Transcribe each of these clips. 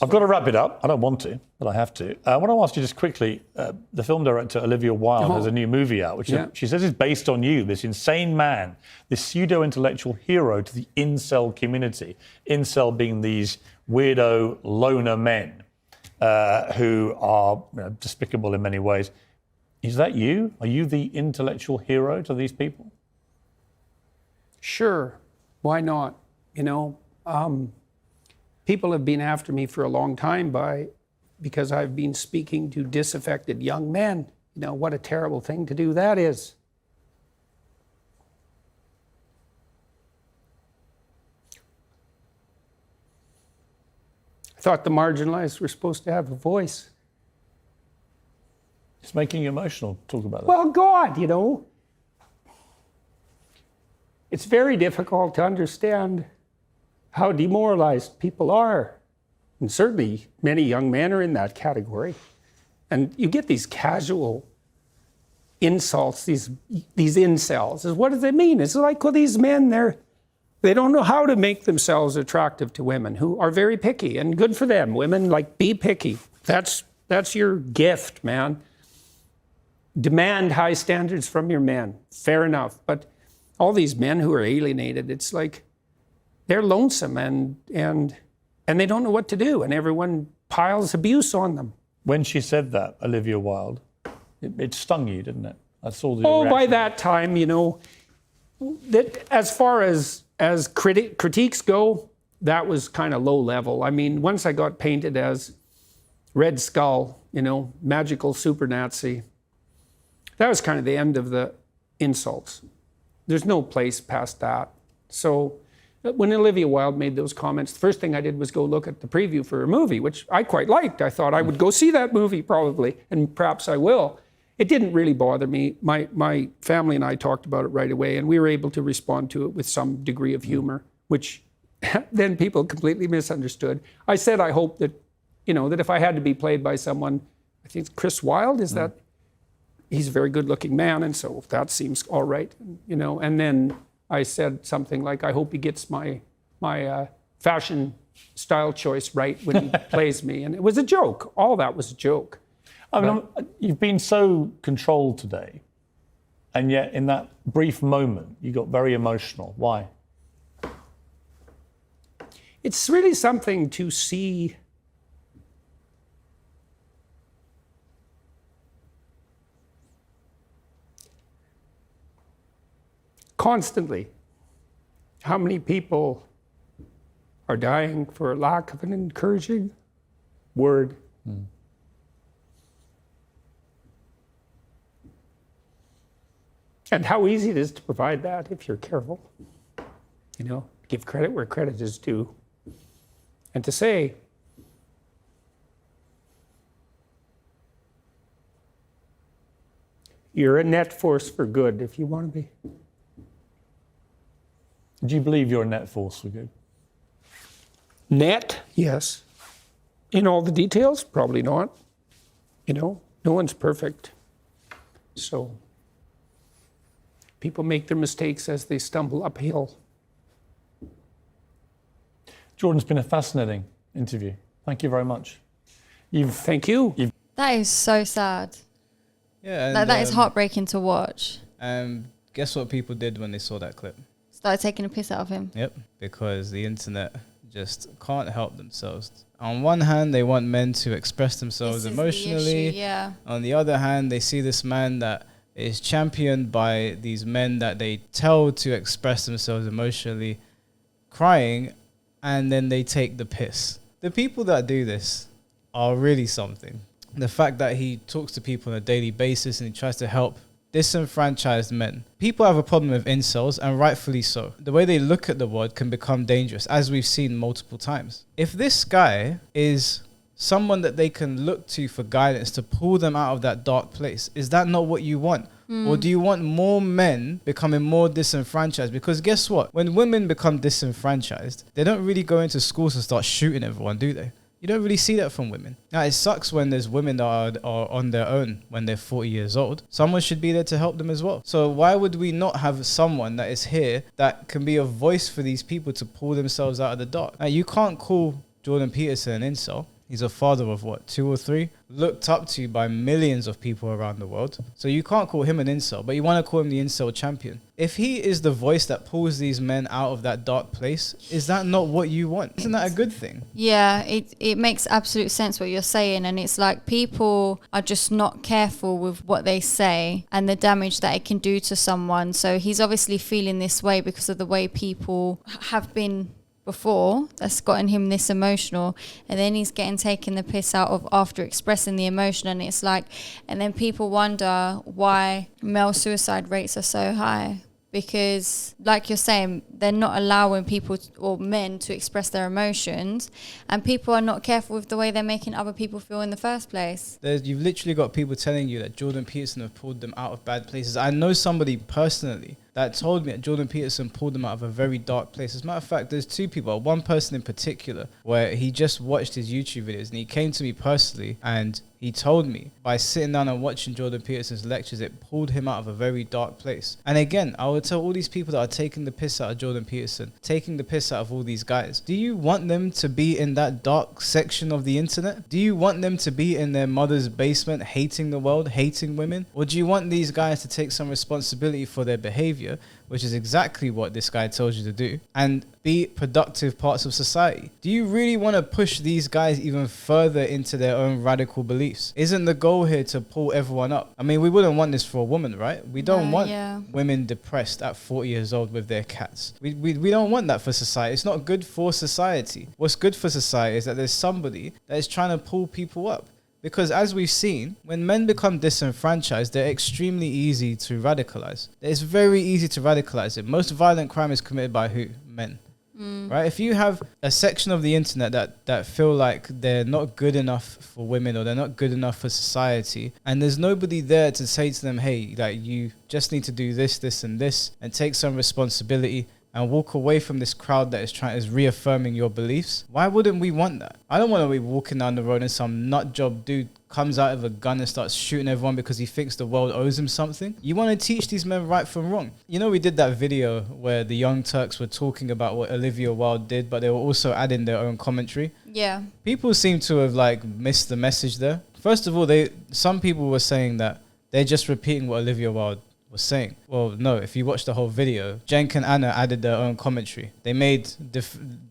I've got to wrap it up. I don't want to, but I have to. I want to ask you just quickly, the film director Olivia Wilde has a new movie out, which she says is based on you, this insane man, this pseudo-intellectual hero to the incel community. Incel being these weirdo loner men who are despicable in many ways. Is that you? Are you the intellectual hero to these people? Sure. Why not? People have been after me for a long time because I've been speaking to disaffected young men. What a terrible thing to do that is. I thought the marginalized were supposed to have a voice. It's making you emotional. Talk about that. Well, God, it's very difficult to understand how demoralized people are. And certainly many young men are in that category. And you get these casual insults, these incels. What does it mean? It's like, well, these men, they don't know how to make themselves attractive to women who are very picky, and good for them. Women, be picky. That's your gift, man. Demand high standards from your men. Fair enough. But all these men who are alienated, it's like, they're lonesome and they don't know what to do, and everyone piles abuse on them. When she said that, Olivia Wilde, it stung you, didn't it? I saw the reaction. By that time, that as far as critiques go, that was kind of low level. I mean, once I got painted as Red Skull, magical super Nazi, that was kind of the end of the insults. There's no place past that. So when Olivia Wilde made those comments, the first thing I did was go look at the preview for her movie, which I quite liked. I thought I would go see that movie probably, and perhaps I will. It didn't really bother me. My family and I talked about it right away, and we were able to respond to it with some degree of humor, which then people completely misunderstood. I said I hope that, that if I had to be played by someone, I think it's Chris Wilde, that he's a very good-looking man, and so that seems all right, and then I said something like, I hope he gets my fashion style choice right when he plays me. And it was a joke. All that was a joke. I mean, you've been so controlled today, and yet in that brief moment, you got very emotional. Why? It's really something to see constantly how many people are dying for lack of an encouraging word. And how easy it is to provide that if you're careful. Give credit where credit is due. And to say, you're a net force for good if you want to be. Do you believe you're a net force for good? Net, yes. In all the details, probably not. No one's perfect. So people make their mistakes as they stumble uphill. Jordan, it's been a fascinating interview. Thank you very much. Thank you. That is so sad. Yeah, and, that is heartbreaking to watch. Guess what people did when they saw that clip? Started taking a piss out of him. Yep, because the internet just can't help themselves. On one hand, they want men to express themselves emotionally. The issue, yeah. On the other hand, they see this man that is championed by these men that they tell to express themselves emotionally, crying, and then they take the piss. The people that do this are really something. The fact that he talks to people on a daily basis and he tries to help disenfranchised men. People have a problem with incels, and rightfully so. The way they look at the world can become dangerous, as we've seen multiple times. If this guy is someone that they can look to for guidance to pull them out of that dark place, is that not what you want? Or do you want more men becoming more disenfranchised? Because guess what? When women become disenfranchised, they don't really go into schools and start shooting everyone, do they? You don't really see that from women. Now, it sucks when there's women that are on their own when they're 40 years old. Someone should be there to help them as well. So why would we not have someone that is here that can be a voice for these people to pull themselves out of the dark? Now, you can't call Jordan Peterson an incel. He's a father of what, 2 or 3? Looked up to by millions of people around the world. So you can't call him an incel, but you want to call him the incel champion. If he is the voice that pulls these men out of that dark place, is that not what you want? Isn't that a good thing? Yeah, it makes absolute sense what you're saying. And it's like people are just not careful with what they say and the damage that it can do to someone. So he's obviously feeling this way because of the way people have been before, that's gotten him this emotional, and then he's getting taken the piss out of after expressing the emotion. And it's like, and then people wonder why male suicide rates are so high, because like you're saying, they're not allowing people or men to express their emotions, and people are not careful with the way they're making other people feel in the first place. You've literally got people telling you that Jordan Peterson have pulled them out of bad places. I know somebody personally that told me that Jordan Peterson pulled them out of a very dark place. As a matter of fact, there's 2 people, one person in particular, where he just watched his YouTube videos and he came to me personally and he told me by sitting down and watching Jordan Peterson's lectures, it pulled him out of a very dark place. And again, I would tell all these people that are taking the piss out of Jordan Peterson, taking the piss out of all these guys, do you want them to be in that dark section of the internet? Do you want them to be in their mother's basement, hating the world, hating women? Or do you want these guys to take some responsibility for their behavior, which is exactly what this guy told you to do, and be productive parts of society? Do you really want to push these guys even further into their own radical beliefs? Isn't the goal here to pull everyone up? I mean, we wouldn't want this for a woman, right? We don't want women depressed at 40 years old with their cats. We don't want that for society. It's not good for society. What's good for society is that there's somebody that is trying to pull people up. Because as we've seen, when men become disenfranchised, they're extremely easy to radicalize. It's very easy to radicalize it. Most violent crime is committed by who? Men. Right? If you have a section of the internet that feel like they're not good enough for women or they're not good enough for society, and there's nobody there to say to them, hey, like, you just need to do this, this, and this, and take some responsibility and walk away from this crowd that is reaffirming your beliefs. Why wouldn't we want that? I don't want to be walking down the road and some nut job dude comes out with a gun and starts shooting everyone because he thinks the world owes him something. You want to teach these men right from wrong. You know, we did that video where the Young Turks were talking about what Olivia Wilde did, but they were also adding their own commentary. Yeah. People seem to have like missed the message there. First of all, some people were saying that they're just repeating what Olivia Wilde was saying. Well, no, if you watch the whole video, Cenk and Anna added their own commentary. They made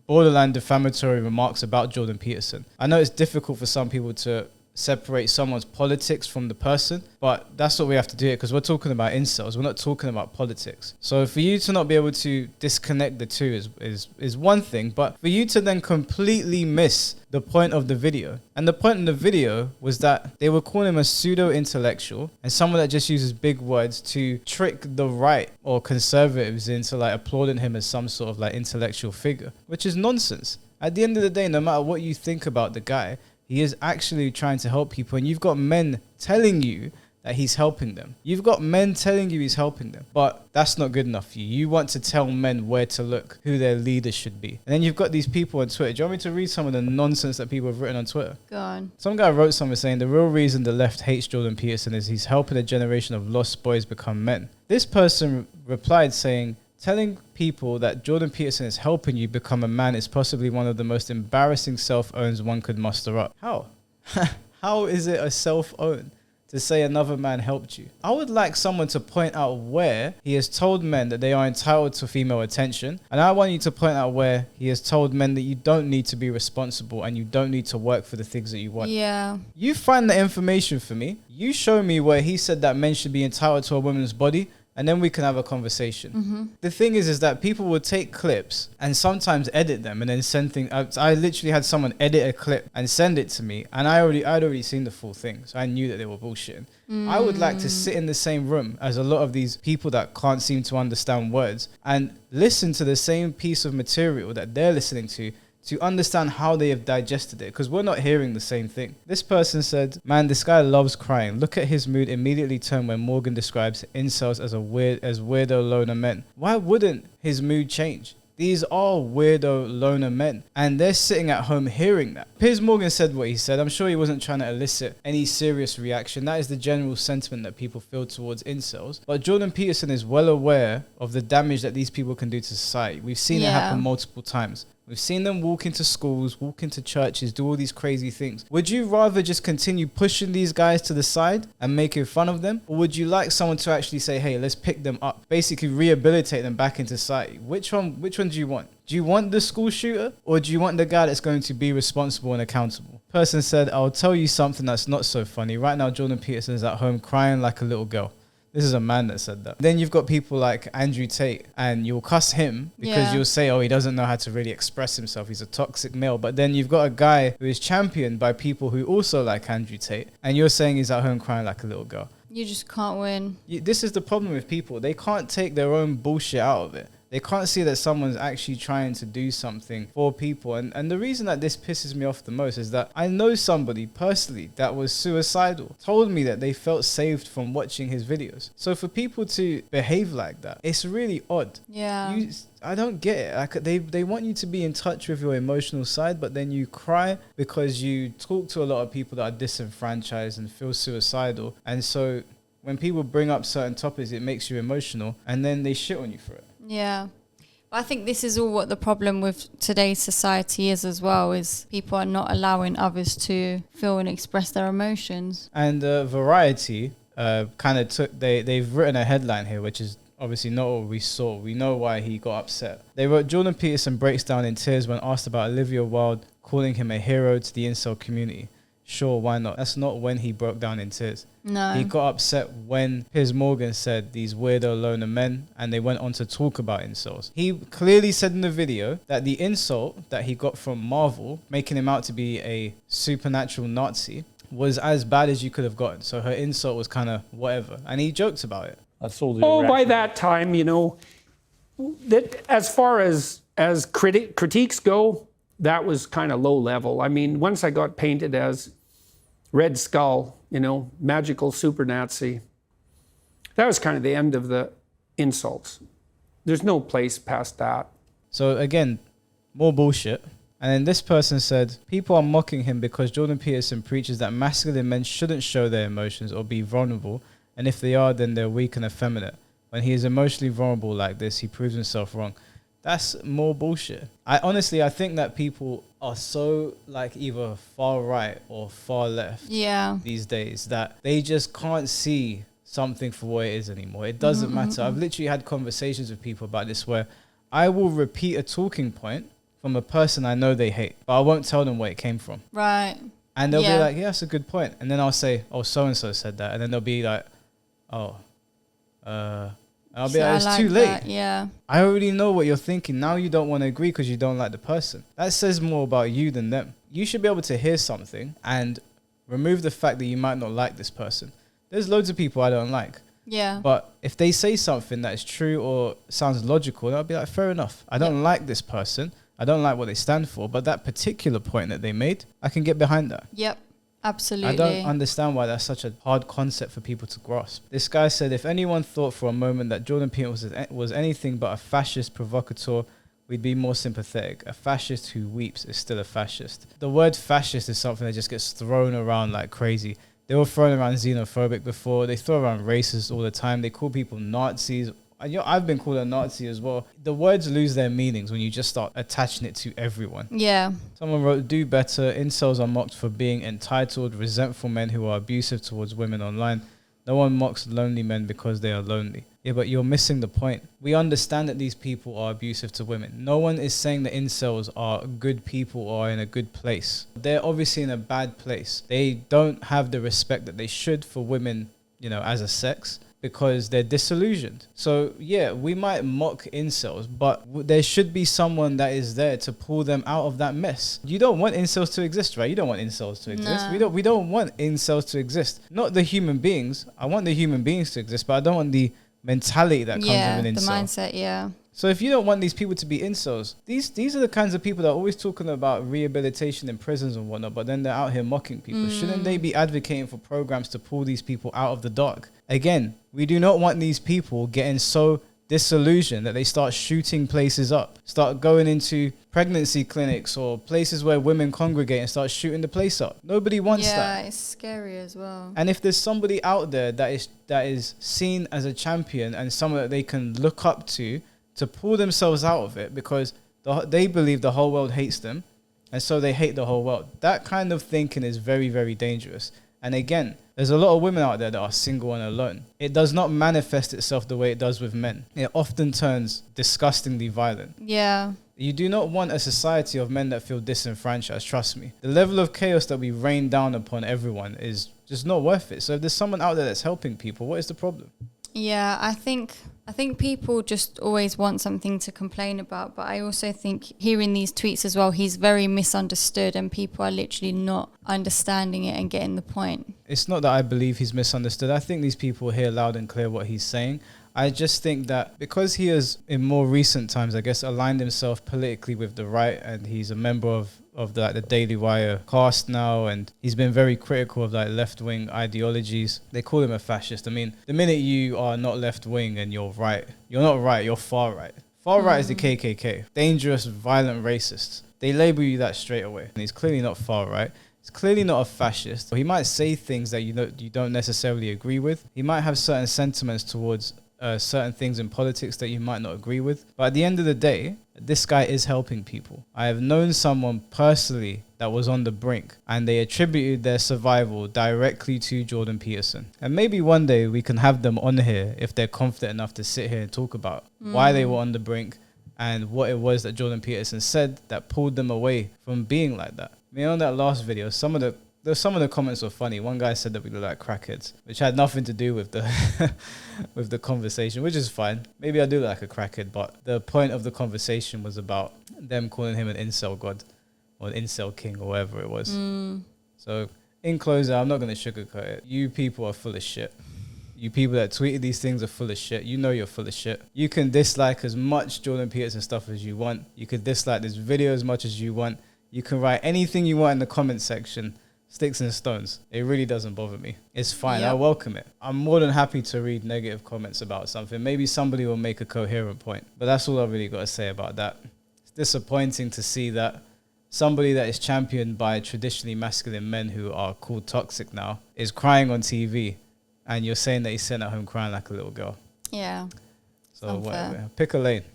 borderline defamatory remarks about Jordan Peterson. I know it's difficult for some people to separate someone's politics from the person, but that's what we have to do, because we're talking about incels. We're not talking about politics. So for you to not be able to disconnect the two is one thing, but for you to then completely miss the point of the video. And the point of the video was that they were calling him a pseudo-intellectual and someone that just uses big words to trick the right or conservatives into like applauding him as some sort of like intellectual figure, which is nonsense. At the end of the day, no matter what you think about the guy, he is actually trying to help people, and you've got men telling you that he's helping them. You've got men telling you he's helping them, but that's not good enough for you. You want to tell men where to look, who their leaders should be. And then you've got these people on Twitter. Do you want me to read some of the nonsense that people have written on Twitter? Go on. Some guy wrote something saying the real reason the left hates Jordan Peterson is he's helping a generation of lost boys become men. This person replied saying, telling people that Jordan Peterson is helping you become a man is possibly one of the most embarrassing self-owns one could muster up. How? How is it a self-own to say another man helped you? I would like someone to point out where he has told men that they are entitled to female attention. And I want you to point out where he has told men that you don't need to be responsible and you don't need to work for the things that you want. Yeah. You find the information for me. You show me where he said that men should be entitled to a woman's body, and then we can have a conversation. Mm-hmm. The thing is that people will take clips and sometimes edit them and then send things. I literally had someone edit a clip and send it to me, and I'd already seen the full thing, so I knew that they were bullshitting. I would like to sit in the same room as a lot of these people that can't seem to understand words and listen to the same piece of material that they're listening to understand how they have digested it, because we're not hearing the same thing. This person said, man, this guy loves crying. Look at his mood immediately turn when Morgan describes incels as weirdo loner men. Why wouldn't his mood change? These are weirdo loner men, and they're sitting at home hearing that. Piers Morgan said what he said. I'm sure he wasn't trying to elicit any serious reaction. That is the general sentiment that people feel towards incels. But Jordan Peterson is well aware of the damage that these people can do to society. We've seen it happen multiple times. We've seen them walk into schools, walk into churches, do all these crazy things. Would you rather just continue pushing these guys to the side and making fun of them? Or would you like someone to actually say, hey, let's pick them up, basically rehabilitate them back into society? Which one do you want? Do you want the school shooter, or do you want the guy that's going to be responsible and accountable? Person said, I'll tell you something that's not so funny. Right now, Jordan Peterson is at home crying like a little girl. This is a man that said that. Then you've got people like Andrew Tate, and you'll cuss him because you'll say, oh, he doesn't know how to really express himself. He's a toxic male. But then you've got a guy who is championed by people who also like Andrew Tate, and you're saying he's at home crying like a little girl. You just can't win. This is the problem with people. They can't take their own bullshit out of it. They can't see that someone's actually trying to do something for people. And the reason that this pisses me off the most is that I know somebody personally that was suicidal, told me that they felt saved from watching his videos. So for people to behave like that, it's really odd. Yeah. I don't get it. Like they want you to be in touch with your emotional side, but then you cry because you talk to a lot of people that are disenfranchised and feel suicidal. And so when people bring up certain topics, it makes you emotional, and then they shit on you for it. Yeah. But I think this is all what the problem with today's society is as well, is people are not allowing others to feel and express their emotions. And Variety kind of they've written a headline here, which is obviously not what we saw. We know why he got upset. They wrote, Jordan Peterson breaks down in tears when asked about Olivia Wilde calling him a hero to the incel community. Sure, why not? That's not when he broke down in tears. No. He got upset when Piers Morgan said these weirdo loner men, and they went on to talk about incels. He clearly said in the video that the insult that he got from Marvel, making him out to be a supernatural Nazi, was as bad as you could have gotten. So her insult was kind of whatever. And he joked about it. That's all the By reaction. that time, you know, that as far as critiques go, that was kind of low level. I mean, once I got painted as Red Skull, you know, magical super Nazi, that was kind of the end of the insults. There's no place past that. So again, more bullshit. And then this person said, people are mocking him because Jordan Peterson preaches that masculine men shouldn't show their emotions or be vulnerable. And if they are, then they're weak and effeminate. When he is emotionally vulnerable like this, he proves himself wrong. That's more bullshit. I think that people are so like either far right or far left these days that they just can't see something for what it is anymore. It doesn't matter. I've literally had conversations with people about this where I will repeat a talking point from a person I know they hate, but I won't tell them where it came from. Right. And they'll be like, yeah, that's a good point. And then I'll say, oh, so-and-so said that. And then they'll be like, oh, I'll be like, it's too late. That, yeah. I already know what you're thinking. Now you don't want to agree because you don't like the person. That says more about you than them. You should be able to hear something and remove the fact that you might not like this person. There's loads of people I don't like. Yeah. But if they say something that is true or sounds logical, I'll be like, fair enough. I don't like this person. I don't like what they stand for. But that particular point that they made, I can get behind that. Yep. Absolutely. I don't understand why that's such a hard concept for people to grasp. This guy said, if anyone thought for a moment that Jordan Peterson was anything but a fascist provocateur, we'd be more sympathetic. A fascist who weeps is still a fascist. The word fascist is something that just gets thrown around like crazy. They were throwing around xenophobic before. They throw around racist all the time. They call people Nazis. I've been called a Nazi as well. The words lose their meanings when you just start attaching it to everyone. Yeah. Someone wrote, do better. Incels are mocked for being entitled, resentful men who are abusive towards women online. No one mocks lonely men because they are lonely. Yeah, but you're missing the point. We understand that these people are abusive to women. No one is saying that incels are good people or in a good place. They're obviously in a bad place. They don't have the respect that they should for women, you know, as a sex, because they're disillusioned. So yeah, we might mock incels, but there should be someone that is there to pull them out of that mess. You don't want incels to exist, right? You don't want incels to exist. No. We don't want incels to exist. Not the human beings. I want the human beings to exist, but I don't want the mentality that comes with an incel. The mindset, yeah. So if you don't want these people to be incels, these are the kinds of people that are always talking about rehabilitation in prisons and whatnot, but then they're out here mocking people. Shouldn't they be advocating for programs to pull these people out of the dark? Again, we do not want these people getting so disillusioned that they start shooting places up, start going into pregnancy clinics or places where women congregate and start shooting the place up. Nobody wants that. Yeah, it's scary as well. And if there's somebody out there that is seen as a champion and someone that they can look up to pull themselves out of it, because They believe the whole world hates them, and so they hate the whole world. That kind of thinking is very, very dangerous. And again, there's a lot of women out there that are single and alone. It does not manifest itself the way it does with men. It often turns disgustingly violent. Yeah. You do not want a society of men that feel disenfranchised, trust me. The level of chaos that we rain down upon everyone is just not worth it. So if there's someone out there that's helping people, what is the problem? Yeah, I think people just always want something to complain about, but I also think hearing these tweets as well, he's very misunderstood and people are literally not understanding it and getting the point. It's not that I believe he's misunderstood. I think these people hear loud and clear what he's saying. I just think that because he has, in more recent times, I guess, aligned himself politically with the right, and he's a member of the Daily Wire cast now, and he's been very critical of like left-wing ideologies. They call him a fascist. I mean, the minute you are not left-wing and you're right, you're not right, you're far right. Far right is the KKK. Dangerous, violent racists. They label you that straight away. And he's clearly not far right. He's clearly not a fascist. He might say things that you don't necessarily agree with. He might have certain sentiments towards certain things in politics that you might not agree with. But at the end of the day, this guy is helping people. I have known someone personally that was on the brink, and they attributed their survival directly to Jordan Peterson. And maybe one day we can have them on here if they're confident enough to sit here and talk about why they were on the brink and what it was that Jordan Peterson said that pulled them away from being like that. I mean, on that last video, some of the comments were funny. One guy said that we look like crackheads, which had nothing to do with the with the conversation, which is fine. Maybe I do look like a crackhead, but the point of the conversation was about them calling him an incel god or an incel king or whatever it was. So in closing, I'm not going to sugarcoat it. You people are full of shit. You people that tweeted these things are full of shit. You know you're full of shit. You can dislike as much Jordan Peterson stuff as you want. You can dislike this video as much as you want. You can write anything you want in the comment section. Sticks and stones. It really doesn't bother me. It's fine. Yep. I welcome it. I'm more than happy to read negative comments about something. Maybe somebody will make a coherent point. But that's all I've really got to say about that. It's disappointing to see that somebody that is championed by traditionally masculine men who are called toxic now is crying on TV, and you're saying that he's sitting at home crying like a little girl. Yeah. So whatever. Pick a lane.